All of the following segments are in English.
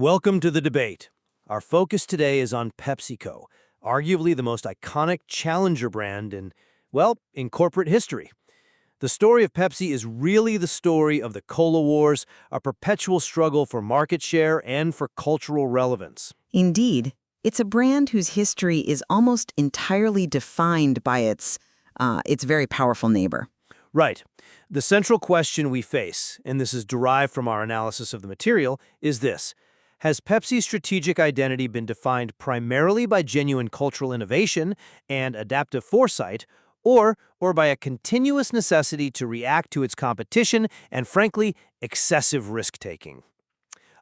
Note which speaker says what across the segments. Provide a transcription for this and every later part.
Speaker 1: Welcome to the debate. Our focus today is on PepsiCo, arguably the most iconic challenger brand in corporate history. The story of Pepsi is really the story of the cola wars, a perpetual struggle for market share and for cultural relevance.
Speaker 2: Indeed, it's a brand whose history is almost entirely defined by its very powerful neighbor.
Speaker 1: Right. The central question we face, and this is derived from our analysis of the material, is this. Has Pepsi's strategic identity been defined primarily by genuine cultural innovation and adaptive foresight, or by a continuous necessity to react to its competition and, frankly, excessive risk-taking?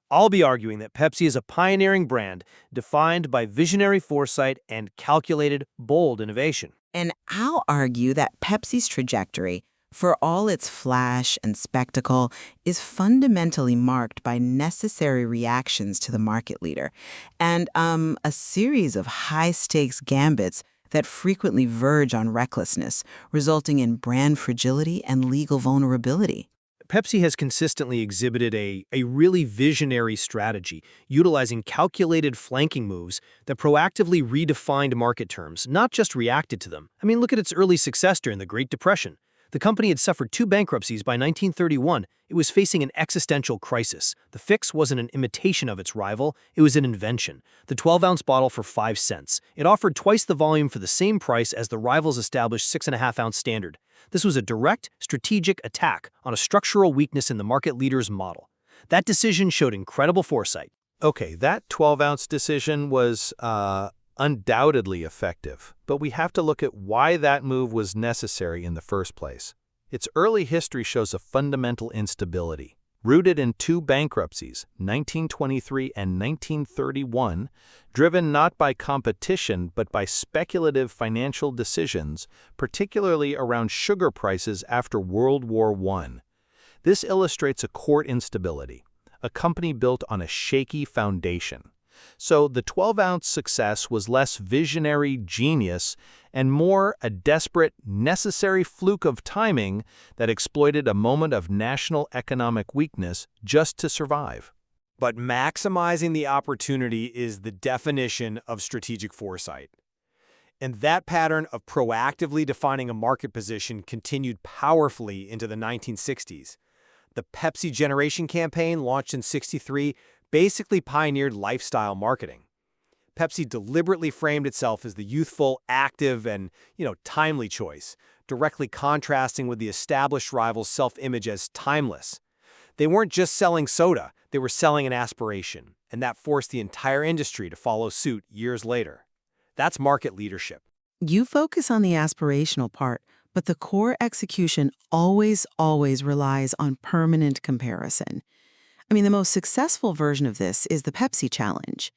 Speaker 1: I'll be arguing that Pepsi is a pioneering brand defined by visionary foresight and calculated, bold innovation.
Speaker 2: And I'll argue that Pepsi's trajectory, for all its flash and spectacle, is fundamentally marked by necessary reactions to the market leader and a series of high-stakes gambits that frequently verge on recklessness, resulting in brand fragility and legal vulnerability.
Speaker 1: Pepsi has consistently exhibited a really visionary strategy, utilizing calculated flanking moves that proactively redefined market terms, not just reacted to them. I mean, look at its early success during the Great Depression. The company had suffered 2 bankruptcies by 1931. It was facing an existential crisis. The fix wasn't an imitation of its rival, it was an invention. The 12-ounce bottle for 5 cents. It offered twice the volume for the same price as the rival's established 6.5-ounce standard. This was a direct, strategic attack on a structural weakness in the market leader's model. That decision showed incredible foresight.
Speaker 3: Okay, that 12-ounce decision was undoubtedly effective, but we have to look at why that move was necessary in the first place. Its early history shows a fundamental instability. Rooted in 2 bankruptcies, 1923 and 1931, driven not by competition but by speculative financial decisions, particularly around sugar prices after World War I. This illustrates a core instability, a company built on a shaky foundation. So the 12-ounce success was less visionary genius and more a desperate, necessary fluke of timing that exploited a moment of national economic weakness just to survive.
Speaker 4: But maximizing the opportunity is the definition of strategic foresight. And that pattern of proactively defining a market position continued powerfully into the 1960s. The Pepsi Generation campaign, launched in '63, basically pioneered lifestyle marketing. Pepsi deliberately framed itself as the youthful, active, and, timely choice, directly contrasting with the established rival's self-image as timeless. They weren't just selling soda, they were selling an aspiration, and that forced the entire industry to follow suit years later. That's market leadership.
Speaker 2: You focus on the aspirational part, but the core execution always relies on permanent comparison. The most successful version of this is the Pepsi Challenge.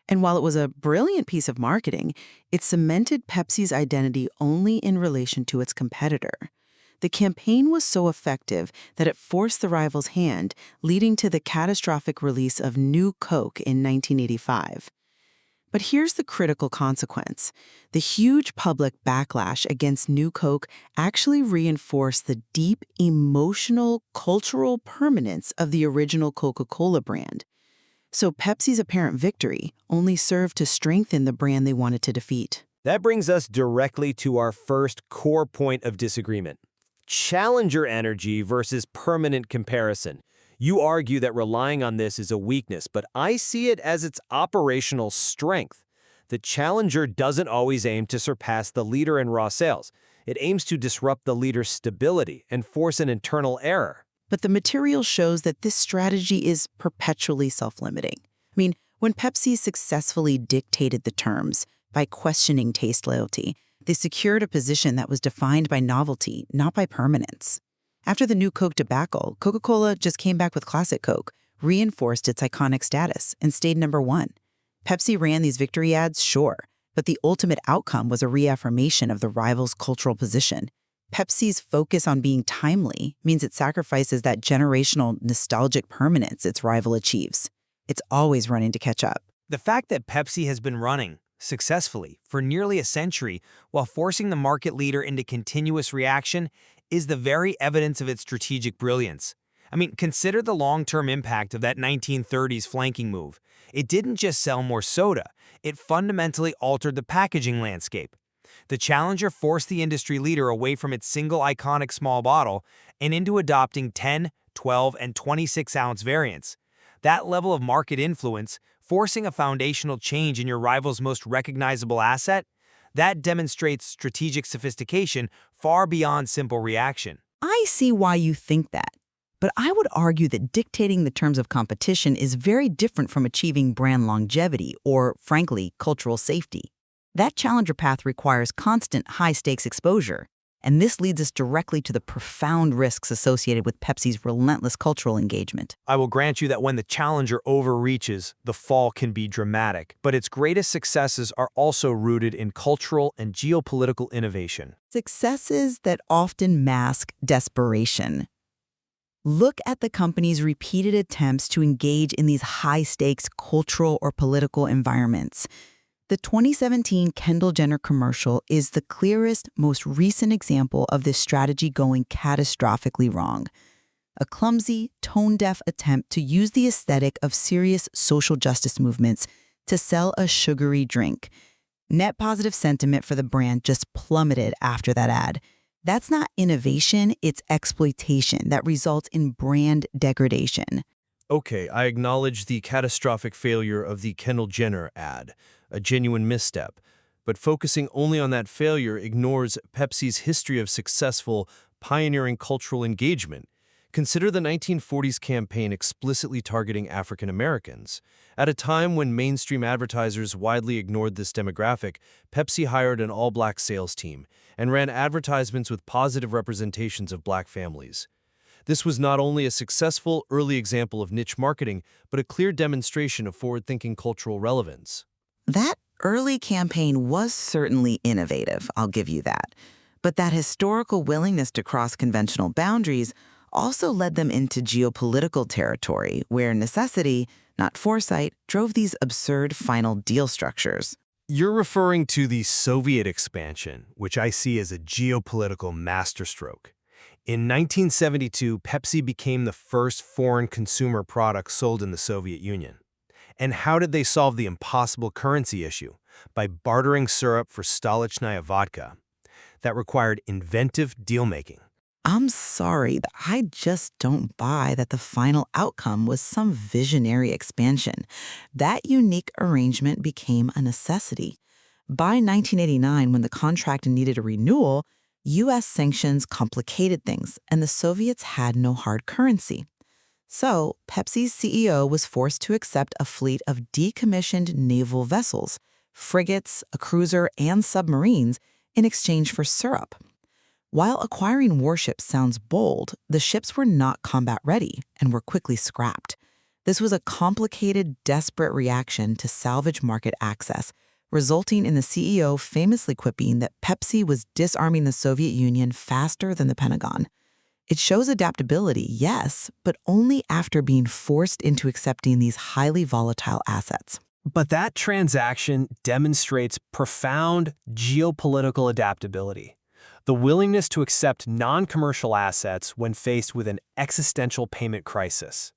Speaker 2: And while it was a brilliant piece of marketing, it cemented Pepsi's identity only in relation to its competitor. The campaign was so effective that it forced the rival's hand, leading to the catastrophic release of New Coke in 1985. But here's the critical consequence. The huge public backlash against New Coke actually reinforced the deep emotional, cultural permanence of the original Coca-Cola brand. So Pepsi's apparent victory only served to strengthen the brand they wanted to defeat.
Speaker 1: That brings us directly to our first core point of disagreement. Challenger energy versus permanent comparison. You argue that relying on this is a weakness, but I see it as its operational strength. The challenger doesn't always aim to surpass the leader in raw sales. It aims to disrupt the leader's stability and force an internal error.
Speaker 2: But the material shows that this strategy is perpetually self-limiting. When Pepsi successfully dictated the terms by questioning taste loyalty, they secured a position that was defined by novelty, not by permanence. After the New Coke debacle, Coca-Cola just came back with Classic Coke, reinforced its iconic status, and stayed #1. Pepsi ran these victory ads, sure, but the ultimate outcome was a reaffirmation of the rival's cultural position. Pepsi's focus on being timely means it sacrifices that generational, nostalgic permanence its rival achieves. It's always running to catch up.
Speaker 5: The fact that Pepsi has been running successfully for nearly a century while forcing the market leader into continuous reaction is the very evidence of its strategic brilliance. Consider the long-term impact of that 1930s flanking move. It didn't just sell more soda, it fundamentally altered the packaging landscape. The challenger forced the industry leader away from its single iconic small bottle and into adopting 10, 12, and 26-ounce variants. That level of market influence, forcing a foundational change in your rival's most recognizable asset, that demonstrates strategic sophistication far beyond simple reaction.
Speaker 6: I see why you think that, but I would argue that dictating the terms of competition is very different from achieving brand longevity or, frankly, cultural safety. That challenger path requires constant high-stakes exposure, and this leads us directly to the profound risks associated with Pepsi's relentless cultural engagement.
Speaker 5: I will grant you that when the challenger overreaches, the fall can be dramatic, but its greatest successes are also rooted in cultural and geopolitical innovation.
Speaker 6: Successes that often mask desperation. Look at the company's repeated attempts to engage in these high-stakes cultural or political environments. The 2017 Kendall Jenner commercial is the clearest, most recent example of this strategy going catastrophically wrong. A clumsy, tone-deaf attempt to use the aesthetic of serious social justice movements to sell a sugary drink. Net positive sentiment for the brand just plummeted after that ad. That's not innovation, it's exploitation that results in brand degradation.
Speaker 1: Okay, I acknowledge the catastrophic failure of the Kendall Jenner ad, a genuine misstep, but focusing only on that failure ignores Pepsi's history of successful, pioneering cultural engagement. Consider the 1940s campaign explicitly targeting African Americans. At a time when mainstream advertisers widely ignored this demographic, Pepsi hired an all-black sales team and ran advertisements with positive representations of black families. This was not only a successful early example of niche marketing, but a clear demonstration of forward-thinking cultural relevance.
Speaker 2: That early campaign was certainly innovative, I'll give you that. But that historical willingness to cross conventional boundaries also led them into geopolitical territory, where necessity, not foresight, drove these absurd final deal structures.
Speaker 1: You're referring to the Soviet expansion, which I see as a geopolitical masterstroke. In 1972, Pepsi became the first foreign consumer product sold in the Soviet Union. And how did they solve the impossible currency issue? By bartering syrup for Stolichnaya vodka. That required inventive deal-making.
Speaker 2: I'm sorry, I just don't buy that the final outcome was some visionary expansion. That unique arrangement became a necessity. By 1989, when the contract needed a renewal, U.S. sanctions complicated things, and the Soviets had no hard currency. So, Pepsi's CEO was forced to accept a fleet of decommissioned naval vessels, frigates, a cruiser, and submarines in exchange for syrup. While acquiring warships sounds bold, the ships were not combat-ready and were quickly scrapped. This was a complicated, desperate reaction to salvage market access, resulting in the CEO famously quipping that Pepsi was disarming the Soviet Union faster than the Pentagon. It shows adaptability, yes, but only after being forced into accepting these highly volatile assets.
Speaker 7: But that transaction demonstrates profound geopolitical adaptability. The willingness to accept non-commercial assets when faced with an existential payment crisis.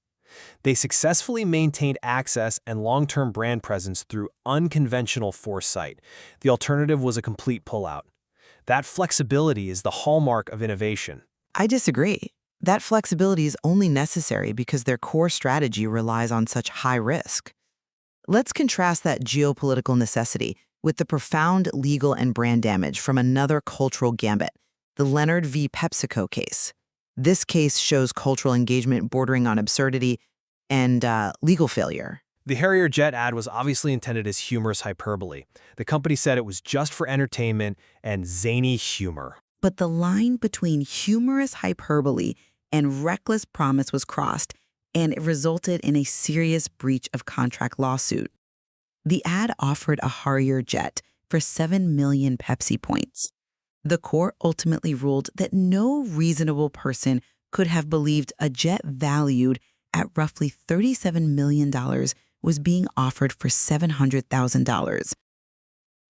Speaker 7: They successfully maintained access and long-term brand presence through unconventional foresight. The alternative was a complete pullout. That flexibility is the hallmark of innovation.
Speaker 2: I disagree. That flexibility is only necessary because their core strategy relies on such high risk. Let's contrast that geopolitical necessity with the profound legal and brand damage from another cultural gambit, the Leonard v. PepsiCo case. This case shows cultural engagement bordering on absurdity and legal failure.
Speaker 7: The Harrier jet ad was obviously intended as humorous hyperbole. The company said it was just for entertainment and zany humor.
Speaker 6: But the line between humorous hyperbole and reckless promise was crossed, and it resulted in a serious breach of contract lawsuit. The ad offered a Harrier jet for 7 million Pepsi points. The court ultimately ruled that no reasonable person could have believed a jet valued at roughly $37 million was being offered for $700,000.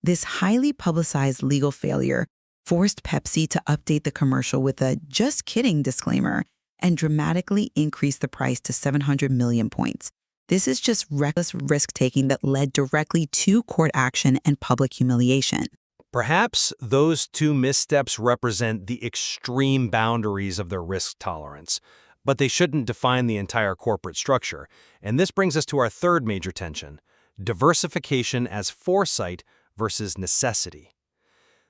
Speaker 6: This highly publicized legal failure forced Pepsi to update the commercial with a "just kidding" disclaimer and dramatically increase the price to 700 million points. This is just reckless risk-taking that led directly to court action and public humiliation.
Speaker 5: Perhaps those two missteps represent the extreme boundaries of their risk tolerance, but they shouldn't define the entire corporate structure. And this brings us to our third major tension: diversification as foresight versus necessity.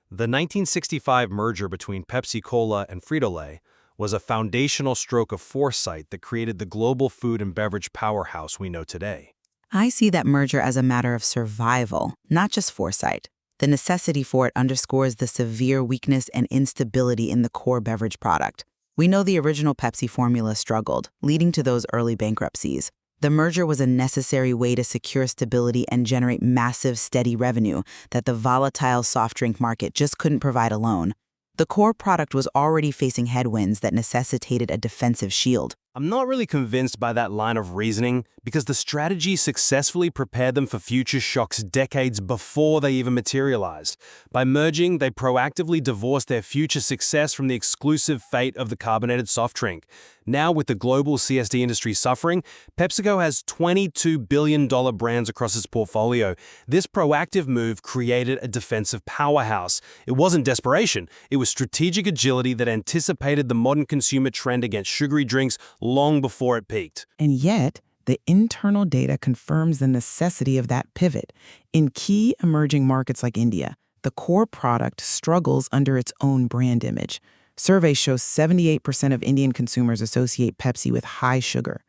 Speaker 5: The 1965 merger between Pepsi-Cola and Frito-Lay was a foundational stroke of foresight that created the global food and beverage powerhouse we know today.
Speaker 6: I see that merger as a matter of survival, not just foresight. The necessity for it underscores the severe weakness and instability in the core beverage product. We know the original Pepsi formula struggled, leading to those early bankruptcies. The merger was a necessary way to secure stability and generate massive, steady revenue that the volatile soft drink market just couldn't provide alone. The core product was already facing headwinds that necessitated a defensive shield.
Speaker 5: I'm not really convinced by that line of reasoning because the strategy successfully prepared them for future shocks decades before they even materialized. By merging, they proactively divorced their future success from the exclusive fate of the carbonated soft drink. Now, with the global CSD industry suffering, PepsiCo has $22 billion brands across its portfolio. This proactive move created a defensive powerhouse. It wasn't desperation. It was strategic agility that anticipated the modern consumer trend against sugary drinks long before it peaked.
Speaker 2: And yet, the internal data confirms the necessity of that pivot. In key emerging markets like India, the core product struggles under its own brand image. Surveys show 78% of Indian consumers associate Pepsi with high sugar.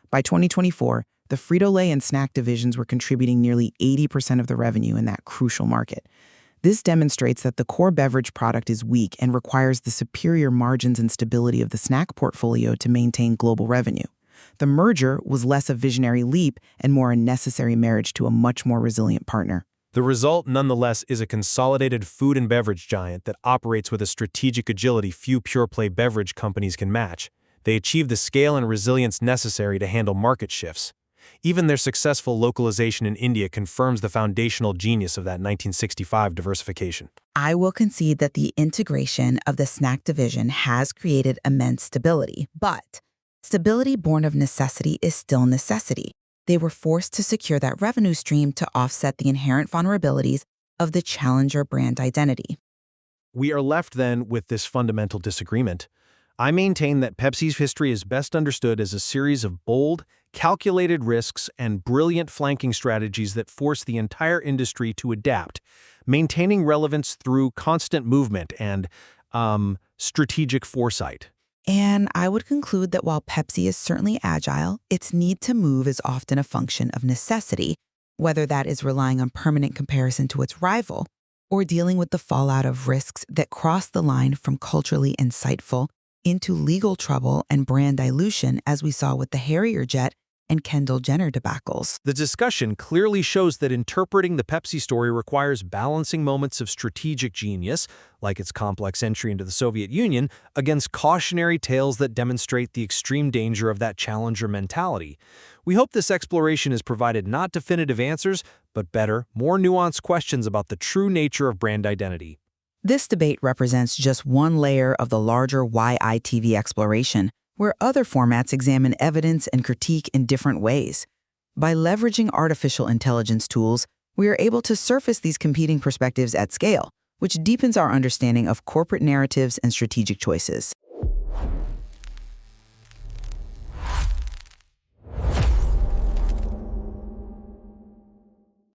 Speaker 2: By 2024, the Frito-Lay and snack divisions were contributing nearly 80% of the revenue in that crucial market. This demonstrates that the core beverage product is weak and requires the superior margins and stability of the snack portfolio to maintain global revenue. The merger was less a visionary leap and more a necessary marriage to a much more resilient partner.
Speaker 7: The result, nonetheless, is a consolidated food and beverage giant that operates with a strategic agility few pure-play beverage companies can match. They achieve the scale and resilience necessary to handle market shifts. Even their successful localization in India confirms the foundational genius of that 1965 diversification.
Speaker 6: I will concede that the integration of the snack division has created immense stability, but stability born of necessity is still necessity. They were forced to secure that revenue stream to offset the inherent vulnerabilities of the challenger brand identity.
Speaker 7: We are left then with this fundamental disagreement. I maintain that Pepsi's history is best understood as a series of bold, calculated risks and brilliant flanking strategies that force the entire industry to adapt, maintaining relevance through constant movement and strategic foresight.
Speaker 6: And I would conclude that while Pepsi is certainly agile, its need to move is often a function of necessity, whether that is relying on permanent comparison to its rival or dealing with the fallout of risks that cross the line from culturally insightful into legal trouble and brand dilution, as we saw with the Harrier Jet and Kendall Jenner debacles.
Speaker 7: The discussion clearly shows that interpreting the Pepsi story requires balancing moments of strategic genius, like its complex entry into the Soviet Union, against cautionary tales that demonstrate the extreme danger of that challenger mentality. We hope this exploration has provided not definitive answers, but better, more nuanced questions about the true nature of brand identity.
Speaker 6: This debate represents just one layer of the larger WhyItV exploration, where other formats examine evidence and critique in different ways. By leveraging artificial intelligence tools, we are able to surface these competing perspectives at scale, which deepens our understanding of corporate narratives and strategic choices.